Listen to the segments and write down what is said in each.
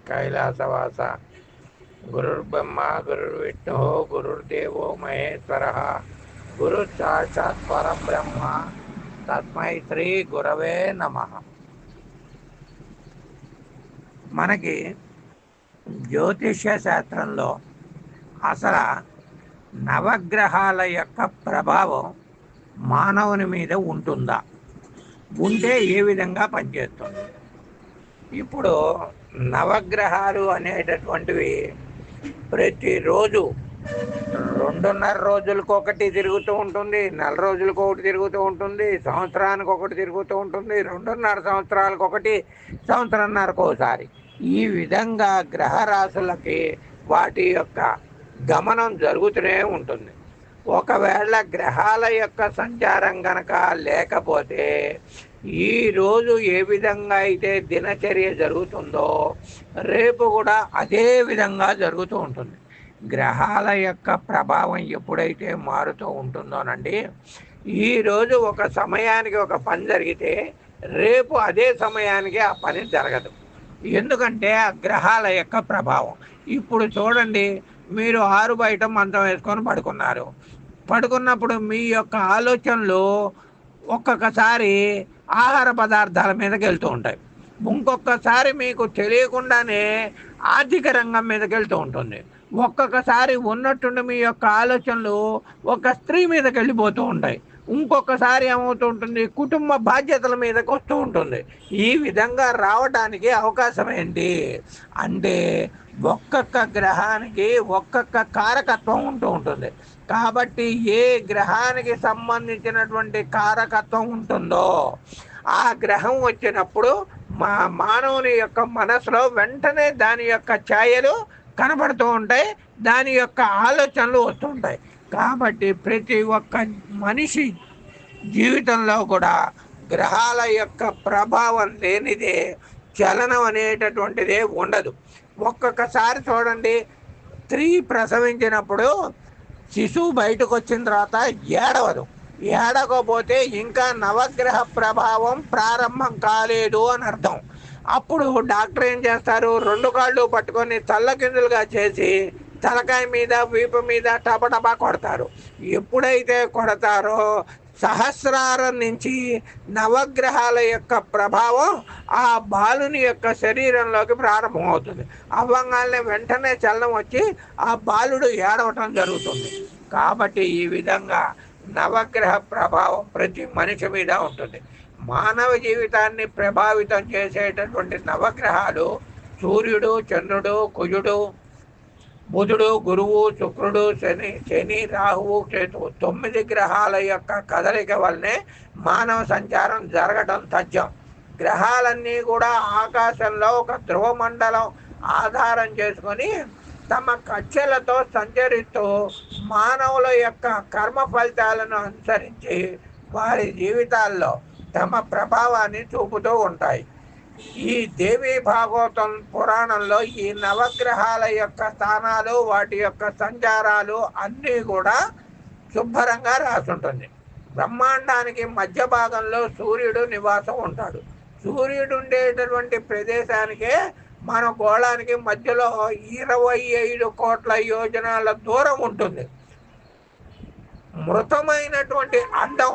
కైలాసవాస. గురుర్బ్రహ్మ గురుర్విష్ణు గురుర్దేవో మహేశ్వర, గురు సాక్షాత్ పరబ్రహ్మ, తస్మై శ్రీ గురవే నమ. మనకి జ్యోతిష్య శాస్త్రంలో అసలు నవగ్రహాల యొక్క ప్రభావం మానవుని మీద ఉంటుందా, ఉంటే ఏ విధంగా పనిచేస్తుంది? ఇప్పుడు నవగ్రహాలు అనేటటువంటివి ప్రతిరోజు 2.5 రోజులకు ఒకటి తిరుగుతూ ఉంటుంది, నెల రోజులకు ఒకటి తిరుగుతూ ఉంటుంది, సంవత్సరానికి ఒకటి తిరుగుతూ ఉంటుంది, 2.5 సంవత్సరాలకు ఒకటి, సంవత్సరంన్నరకు ఒకసారి. ఈ విధంగా గ్రహ రాశులకి వాటి యొక్క గమనం జరుగుతూనే ఉంటుంది. ఒకవేళ గ్రహాల యొక్క సంచారం గనక లేకపోతే ఈరోజు ఏ విధంగా అయితే దినచర్య జరుగుతుందో రేపు కూడా అదే విధంగా జరుగుతూ ఉంటుంది. గ్రహాల యొక్క ప్రభావం ఎప్పుడైతే మారుతూ ఉంటుందోనండి, ఈరోజు ఒక సమయానికి ఒక పని జరిగితే రేపు అదే సమయానికి ఆ పని జరగదు. ఎందుకంటే ఆ గ్రహాల యొక్క ప్రభావం. ఇప్పుడు చూడండి, మీరు ఆరు బయట మంచం వేసుకొని పడుకున్నప్పుడు మీ యొక్క ఆలోచనలు ఒక్కొక్కసారి ఆహార పదార్థాల మీదకి వెళ్తూ ఉంటాయి, ఇంకొకసారి మీకు తెలియకుండానే ఆర్థిక రంగం మీదకి వెళ్తూ ఉంటుంది, ఒక్కొక్కసారి ఉన్నట్టుండి మీ యొక్క ఆలోచనలు ఒక స్త్రీ మీదకి వెళ్ళిపోతూ ఉంటాయి, ఇంకొకసారి ఏమవుతూ ఉంటుంది, కుటుంబ బాధ్యతల మీదకి వస్తూ ఉంటుంది. ఈ విధంగా రావడానికి అవకాశం ఏంటి అంటే ఒక్కొక్క గ్రహానికి ఒక్కొక్క కారకత్వం ఉంటూ ఉంటుంది. కాబట్టి ఏ గ్రహానికి సంబంధించినటువంటి కారకత్వం ఉంటుందో ఆ గ్రహం వచ్చినప్పుడు మానవుని యొక్క మనసులో వెంటనే దాని యొక్క ఛాయలు కనబడుతూ ఉంటాయి, దాని యొక్క ఆలోచనలు వస్తుంటాయి. కాబట్టి ప్రతి ఒక్క మనిషి జీవితంలో కూడా గ్రహాల యొక్క ప్రభావం లేనిదే చలనం అనేటటువంటిదే ఉండదు. ఒక్కొక్కసారి చూడండి, స్త్రీ ప్రసవించినప్పుడు శిశువు బయటకు వచ్చిన తర్వాత ఏడకపోతే ఇంకా నవగ్రహ ప్రభావం ప్రారంభం కాలేదు అని అర్థం. అప్పుడు డాక్టర్ ఏం చేస్తారు, 2 కాళ్ళు పట్టుకొని తల్లకిందులుగా చేసి తలకాయ మీద వీపు మీద టపటపా కొడతారు. ఎప్పుడైతే కొడతారో సహస్రారం నుంచి నవగ్రహాల యొక్క ప్రభావం ఆ బాలుని యొక్క శరీరంలోకి ప్రారంభమవుతుంది. అవ్వంగానే వెంటనే చలనం వచ్చి ఆ బాలుడు ఏడవటం జరుగుతుంది. కాబట్టి ఈ విధంగా నవగ్రహ ప్రభావం ప్రతి మనిషి మీద ఉంటుంది. మానవ జీవితాన్ని ప్రభావితం చేసేటటువంటి నవగ్రహాలు సూర్యుడు, చంద్రుడు, కుజుడు, బుధుడు, గురువు, శుక్రుడు, శని, రాహువు, కేతువు 9 గ్రహాల యొక్క కదలిక వల్లనే మానవ సంచారం జరగడం తథ్యం. గ్రహాలన్నీ కూడా ఆకాశంలో ఒక ధ్రువ మండలం ఆధారం చేసుకొని తమ కక్షలతో సంచరిస్తూ మానవుల యొక్క కర్మ ఫలితాలను అనుసరించి వారి జీవితాల్లో తమ ప్రభావాన్ని చూపుతూ ఉంటాయి. ఈ దేవీ భాగవతం పురాణంలో ఈ నవగ్రహాల యొక్క స్థానాలు, వాటి యొక్క సంచారాలు అన్నీ కూడా శుభ్రంగా రాసుంటుంది. బ్రహ్మాండానికి మధ్య భాగంలో సూర్యుడు నివాసం ఉంటాడు. సూర్యుడు ఉండేటటువంటి ప్రదేశానికే మన గోళానికి మధ్యలో 25 కోట్ల యోజనాల దూరం ఉంటుంది. మృతమైనటువంటి అందం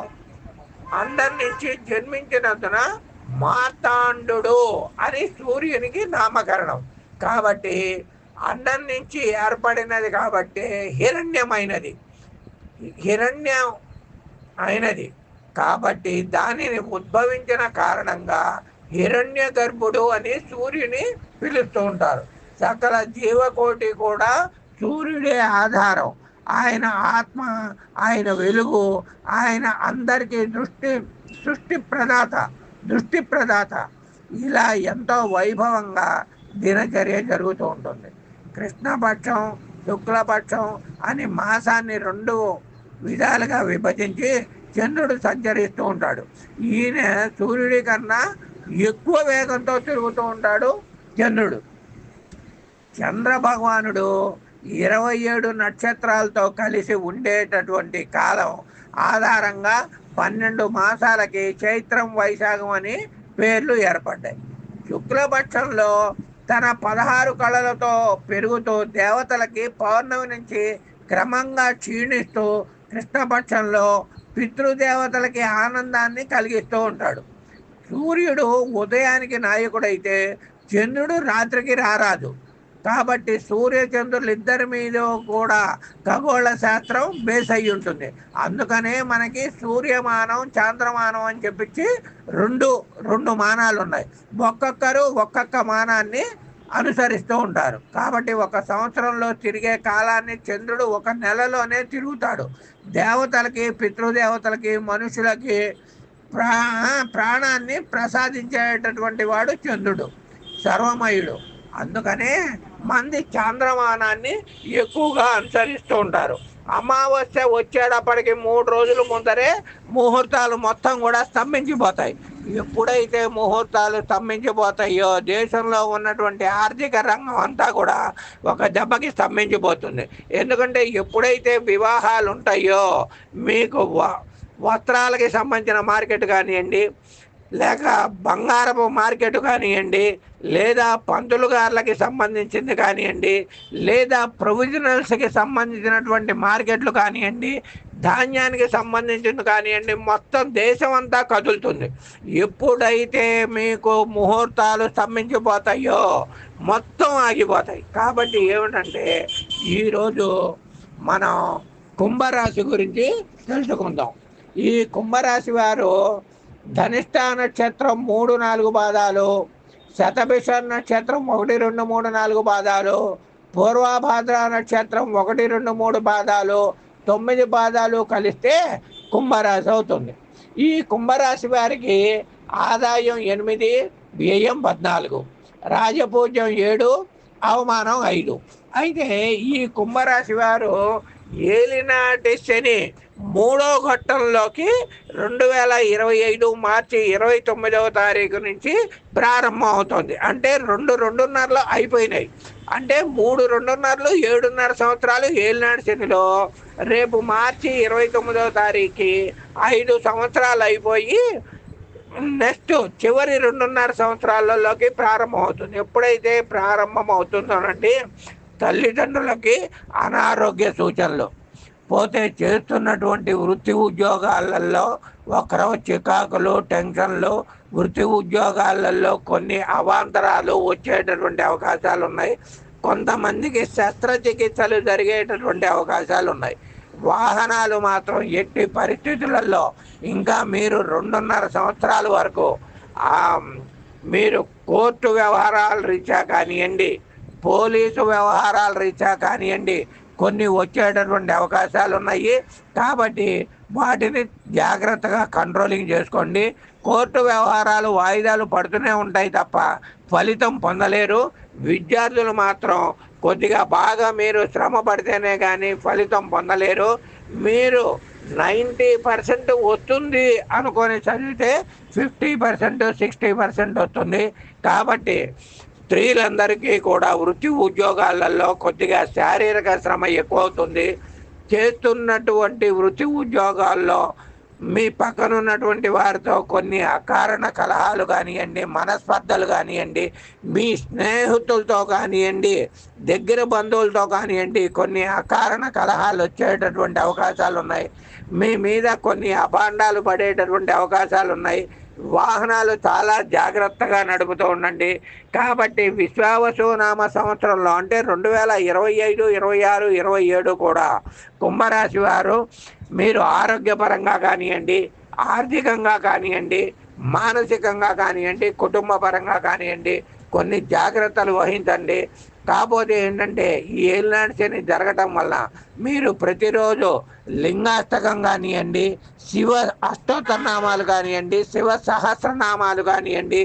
నుంచి జన్మించినందున మార్తాండు అని సూర్యునికి నామకరణం. కాబట్టి అండం నుంచి ఏర్పడినది కాబట్టి హిరణ్యం అయినది కాబట్టి దానిని ఉద్భవించిన కారణంగా హిరణ్య గర్భుడు అని సూర్యుని పిలుస్తూ ఉంటారు. సకల జీవకోటి కూడా సూర్యుడే ఆధారం. ఆయన ఆత్మ, ఆయన వెలుగు, ఆయన అందరికీ సృష్టి ప్రదాత. ఇలా ఎంతో వైభవంగా దినచర్య జరుగుతూ ఉంటుంది. కృష్ణపక్షం, శుక్లపక్షం అని మాసాన్ని 2 విధాలుగా విభజించి చంద్రుడు సంచరిస్తూ ఉంటాడు. ఈయన సూర్యుడి కన్నా ఎక్కువ వేగంతో తిరుగుతూ ఉంటాడు చంద్రుడు. చంద్ర భగవానుడు 27 నక్షత్రాలతో కలిసి ఉండేటటువంటి కాలం ఆధారంగా 12 మాసాలకి చైత్రం, వైశాఖం అని పేర్లు ఏర్పడ్డాయి. శుక్లపక్షంలో తన 16 కళలతో పెరుగుతూ దేవతలకి పౌర్ణమి నుంచి క్రమంగా క్షీణిస్తూ కృష్ణపక్షంలో పితృదేవతలకి ఆనందాన్ని కలిగిస్తూ ఉంటాడు. సూర్యుడు ఉదయానికి నాయకుడైతే చంద్రుడు రాత్రికి రారాదు. కాబట్టి సూర్యచంద్రులు ఇద్దరి మీద కూడా ఖగోళ శాస్త్రం బేస్ అయి ఉంటుంది. అందుకనే మనకి సూర్యమానం చాంద్రమానం అని చెప్పించి రెండు మానాలు ఉన్నాయి. ఒక్కొక్కరు ఒక్కొక్క మానాన్ని అనుసరిస్తూ ఉంటారు. కాబట్టి ఒక సంవత్సరంలో తిరిగే కాలాన్ని చంద్రుడు ఒక నెలలోనే తిరుగుతాడు. దేవతలకి పితృదేవతలకి మనుషులకి ప్రాణాన్ని ప్రసాదించేటటువంటి వాడు చంద్రుడు, సర్వమయుడు. అందుకనే మంది చాంద్రమానాన్ని ఎక్కువగా అనుసరిస్తూ ఉంటారు. అమావాస్య వచ్చేటప్పటికి 3 రోజుల ముందరే ముహూర్తాలు మొత్తం కూడా స్తంభించిపోతాయి. ఎప్పుడైతే ముహూర్తాలు స్తంభించిపోతాయో దేశంలో ఉన్నటువంటి ఆర్థిక రంగం అంతా కూడా ఒక దెబ్బకి స్తంభించిపోతుంది. ఎందుకంటే ఎప్పుడైతే వివాహాలు ఉంటాయో మీకు వస్త్రాలకి సంబంధించిన మార్కెట్ కానివ్వండి, లేక బంగారపు మార్కెట్ కానివ్వండి, లేదా పంతులు గారులకి సంబంధించింది కానివ్వండి, లేదా ప్రొవిజనల్స్కి సంబంధించినటువంటి మార్కెట్లు కానివ్వండి, ధాన్యానికి సంబంధించింది కానివ్వండి, మొత్తం దేశం అంతా కదులుతుంది. ఎప్పుడైతే మీకు ముహూర్తాలు స్తంభించిపోతాయో మొత్తం ఆగిపోతాయి. కాబట్టి ఏమిటంటే ఈరోజు మనం కుంభరాశి గురించి తెలుసుకుందాం. ఈ కుంభరాశి వారు ధనిష్ట నక్షత్రం 3, 4 పాదాలు, శతభిష నక్షత్రం 1, 2, 3, 4 పాదాలు, పూర్వభాద్ర నక్షత్రం 1, 2, 3 పాదాలు, 9 పాదాలు కలిస్తే కుంభరాశి అవుతుంది. ఈ కుంభరాశి వారికి ఆదాయం 8, వ్యయం 14, రాజపూజ్యం 7, అవమానం 5. అయితే ఈ కుంభరాశి వారు ఏలినాటి శని 3వ ఘట్టంలోకి 2025 మార్చి 29వ తారీఖు నుంచి ప్రారంభం అవుతుంది. అంటే 2.5 అయిపోయినాయి. అంటే 3.5 7.5 సంవత్సరాలు ఏలినాటి శనిలో రేపు మార్చి 29వ తారీఖుకి 5 సంవత్సరాలు అయిపోయి నెక్స్ట్ చివరి 2.5 సంవత్సరాలలోకి ప్రారంభం అవుతుంది. ఎప్పుడైతే ప్రారంభం అవుతుందోనండి తల్లిదండ్రులకి అనారోగ్య సూచనలు, పోతే చేస్తున్నటువంటి వృత్తి ఉద్యోగాలలో ఒకరో చికాకులు, టెన్షన్లు, వృత్తి ఉద్యోగాలలో కొన్ని అవాంతరాలు వచ్చేటటువంటి అవకాశాలు ఉన్నాయి. కొంతమందికి శస్త్రచికిత్సలు జరిగేటటువంటి అవకాశాలు ఉన్నాయి. వాహనాలు మాత్రం ఎట్టి పరిస్థితులలో ఇంకా మీరు 2.5 సంవత్సరాల వరకు మీరు కోర్టు వ్యవహారాల రీత్యా కానివ్వండి, పోలీసు వ్యవహారాల రీత్యా కానివ్వండి, కొన్ని వచ్చేటటువంటి అవకాశాలు ఉన్నాయి. కాబట్టి వాటిని జాగ్రత్తగా కంట్రోలింగ్ చేసుకోండి. కోర్టు వ్యవహారాలు వాయిదాలు పడుతూనే ఉంటాయి తప్ప ఫలితం పొందలేరు. విద్యార్థులు మాత్రం కొద్దిగా బాగా మీరు శ్రమ పడితేనే కానీ ఫలితం పొందలేరు. మీరు 90% వస్తుంది అనుకొని చదివితే 50%, 60% వస్తుంది. కాబట్టి స్త్రీలందరికీ కూడా వృత్తి ఉద్యోగాలలో కొద్దిగా శారీరక శ్రమ ఎక్కువ అవుతుంది. చేస్తున్నటువంటి వృత్తి ఉద్యోగాల్లో మీ పక్కన ఉన్నటువంటి వారితో కొన్ని అకారణ కలహాలు కానివ్వండి, మనస్పర్ధలు కానివ్వండి, మీ స్నేహితులతో కానివ్వండి, దగ్గర బంధువులతో కానివ్వండి, కొన్ని అకారణ కలహాలు వచ్చేటటువంటి అవకాశాలు ఉన్నాయి. మీ మీద కొన్ని అభాండాలు పడేటటువంటి అవకాశాలు ఉన్నాయి. వాహనాలు చాలా జాగ్రత్తగా నడుపుతూ ఉండండి. కాబట్టి విశ్వావసునామ సంవత్సరంలో అంటే 2025, 26, 27 కూడా కుంభరాశి వారు మీరు ఆరోగ్యపరంగా కానివ్వండి, ఆర్థికంగా కానివ్వండి, మానసికంగా కానివ్వండి, కుటుంబ పరంగా కానివ్వండి కొన్ని జాగ్రత్తలు వహించండి. కాకపోతే ఏంటంటే ఈ ఏలినాటి శని జరగటం వల్ల మీరు ప్రతిరోజు లింగాష్టకం కానివ్వండి, శివ అష్టోత్తరనామాలు కానివ్వండి, శివ సహస్రనామాలు కానివ్వండి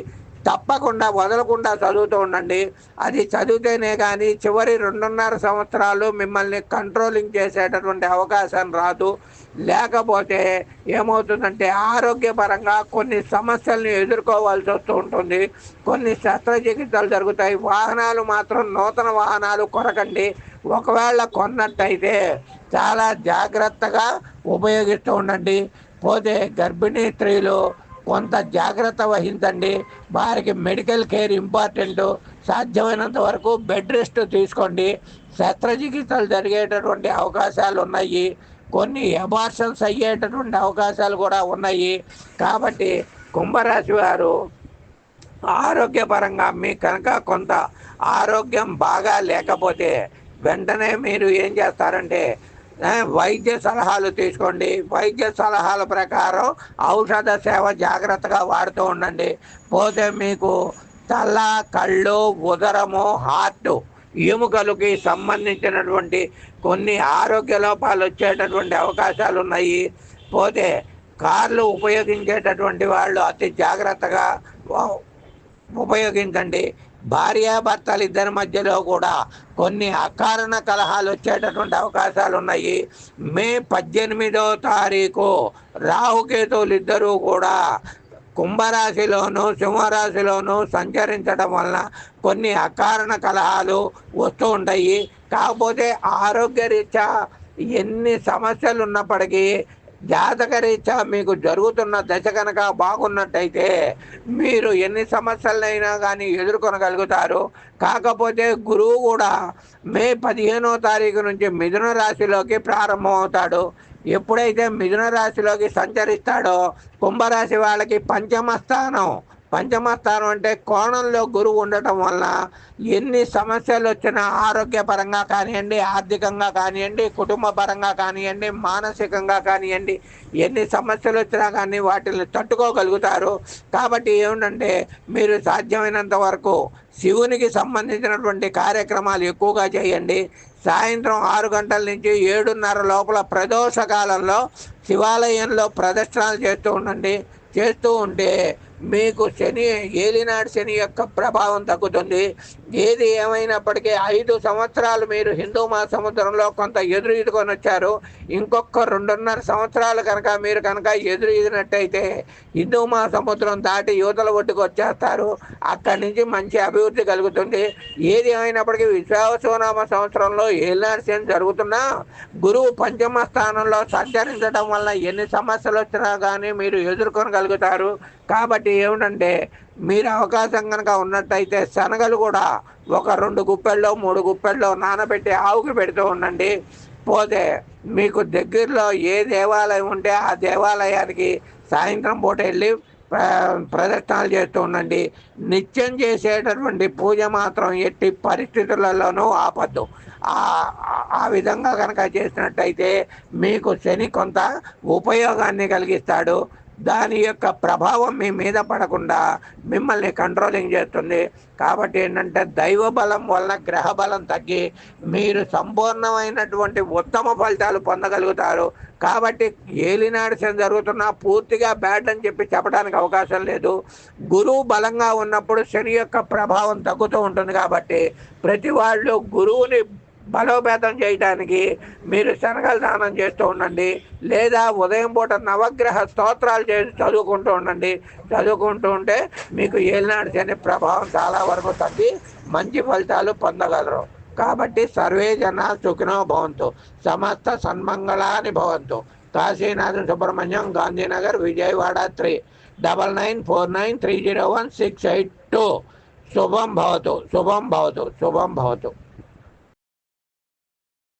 తప్పకుండా వదలకుండా చదువుతూ ఉండండి. అది చదివితేనే కానీ చివరి 2.5 సంవత్సరాలు మిమ్మల్ని కంట్రోలింగ్ చేసేటటువంటి అవకాశం రాదు. లేకపోతే ఏమవుతుందంటే ఆరోగ్యపరంగా కొన్ని సమస్యలను ఎదుర్కోవాల్సి వస్తూ ఉంటుంది. కొన్ని శస్త్రచికిత్సలు జరుగుతాయి. వాహనాలు మాత్రం నూతన వాహనాలు కొనకండి. ఒకవేళ కొన్నట్టయితే చాలా జాగ్రత్తగా ఉపయోగిస్తూ ఉండండి. పోతే గర్భిణీ స్త్రీలు కొంత జాగ్రత్త వహించండి. వారికి మెడికల్ కేర్ ఇంపార్టెంట్. సాధ్యమైనంత వరకు బెడ్ రెస్ట్ తీసుకోండి. శస్త్రచికిత్సలు జరిగేటటువంటి అవకాశాలు ఉన్నాయి. కొన్ని అబార్షన్స్ అయ్యేటటువంటి అవకాశాలు కూడా ఉన్నాయి. కాబట్టి కుంభరాశి వారు ఆరోగ్యపరంగా మీకు కనుక కొంత ఆరోగ్యం బాగా లేకపోతే వెంటనే మీరు ఏం చేస్తారంటే వైద్య సలహాలు తీసుకోండి. వైద్య సలహాల ప్రకారం ఔషధ సేవ జాగ్రత్తగా వాడుతూ ఉండండి. పోతే మీకు తల, కళ్ళు, ఉదరము, హార్ట్, ఎముకలకి సంబంధించినటువంటి కొన్ని ఆరోగ్య లోపాలు వచ్చేటటువంటి అవకాశాలు ఉన్నాయి. పోతే కార్లు ఉపయోగించేటటువంటి వాళ్ళు అతి జాగ్రత్తగా ఉపయోగించండి. భార్యాభర్తలు ఇద్దరి మధ్యలో కూడా కొన్ని అకారణ కలహాలు వచ్చేటటువంటి అవకాశాలు ఉన్నాయి. మే 18వ తారీఖు రాహుకేతువులు ఇద్దరూ కూడా కుంభరాశిలోను సింహరాశిలోను సంచరించడం వలన కొన్ని అకారణ కలహాలు వస్తూ ఉంటాయి. కాకపోతే ఆరోగ్యరీత్యా ఎన్ని సమస్యలు ఉన్నప్పటికీ జాతకరీత్యా మీకు జరుగుతున్న దశ కనుక బాగున్నట్టయితే మీరు ఎన్ని సమస్యలైనా కానీ ఎదుర్కొనగలుగుతారు. కాకపోతే గురువు కూడా మే 15వ తారీఖు నుంచి మిథున రాశిలోకి ప్రారంభమవుతాడు. ఎప్పుడైతే మిథున రాశిలోకి సంచరిస్తాడో కుంభరాశి వాళ్ళకి పంచమ స్థానం అంటే కోణంలో గురువు ఉండటం వలన ఎన్ని సమస్యలు వచ్చినా ఆరోగ్యపరంగా కానివ్వండి, ఆర్థికంగా కానివ్వండి, కుటుంబ పరంగా కానివ్వండి, మానసికంగా కానివ్వండి, ఎన్ని సమస్యలు వచ్చినా కానీ వాటిని తట్టుకోగలుగుతారు. కాబట్టి ఏమిటంటే మీరు సాధ్యమైనంత వరకు శివునికి సంబంధించినటువంటి కార్యక్రమాలు ఎక్కువగా చేయండి. సాయంత్రం 6 గంటల నుంచి 7:30 లోపల ప్రదోష కాలంలో శివాలయంలో ప్రదక్షిణాలు చేస్తూ ఉంటే మీకు ఏలినాడు శని యొక్క ప్రభావం తగ్గుతుంది. ఏది ఏమైనప్పటికీ 5 సంవత్సరాలు మీరు హిందూ మహాసముద్రంలో కొంత ఎదురుకొని వచ్చారు. ఇంకొక 2.5 సంవత్సరాలు కనుక మీరు ఎదురుయినట్టయితే హిందూ మహాసముద్రం దాటి యువతల ఒడ్డుకు వచ్చేస్తారు. అక్కడి నుంచి మంచి అభివృద్ధి కలుగుతుంది. ఏది ఏమైనప్పటికీ విశ్వావసునామ సంవత్సరంలో ఏలినాడు శని జరుగుతున్నా గురువు పంచమ స్థానంలో సంచరించడం వల్ల ఎన్ని సమస్యలు వచ్చినా కానీ మీరు ఎదుర్కొనగలుగుతారు. కాబట్టి ఏమిటంటే మీరు అవకాశం కనుక ఉన్నట్టయితే శనగలు కూడా ఒక 2 గుప్పెల్లో 3 గుప్పెల్లో నానబెట్టి ఆవుకి పెడుతూ ఉండండి. పోతే మీకు దగ్గరలో ఏ దేవాలయం ఉంటే ఆ దేవాలయానికి సాయంత్రం పూట వెళ్ళి ప్రదక్షిణాలు చేస్తూ ఉండండి. నిత్యం చేసేటటువంటి పూజ మాత్రం ఎట్టి పరిస్థితులలోనూ ఆపద్దు. ఆ విధంగా కనుక చేసినట్టయితే మీకు శని కొంత ఉపయోగాన్ని కలిగిస్తాడు. దాని యొక్క ప్రభావం మీ మీద పడకుండా మిమ్మల్ని కంట్రోలింగ్ చేస్తుంది. కాబట్టి ఏంటంటే దైవ బలం వలన గ్రహ బలం తగ్గి మీరు సంపూర్ణమైనటువంటి ఉత్తమ ఫలితాలు పొందగలుగుతారు. కాబట్టి ఏలినాడు శని జరుగుతున్నా పూర్తిగా బ్యాడ్ అని చెప్పడానికి అవకాశం లేదు. గురువు బలంగా ఉన్నప్పుడు శని యొక్క ప్రభావం తగ్గుతూ ఉంటుంది. కాబట్టి ప్రతి వాళ్ళు గురువుని బలోపేతం చేయడానికి మీరు శనగలు దానం చేస్తూ ఉండండి. లేదా ఉదయం పూట నవగ్రహ స్తోత్రాలు చేసి చదువుకుంటూ ఉంటే మీకు ఏలినాడు శని ప్రభావం చాలా వరకు తగ్గి మంచి ఫలితాలు పొందగలరు. కాబట్టి సర్వే జనా సుఖినో భవంతు, సమస్త సన్మంగళాని భవంతు. కాశీనాథ సుబ్రహ్మణ్యం, గాంధీనగర్, విజయవాడ 39949301682. శుభం భవతు.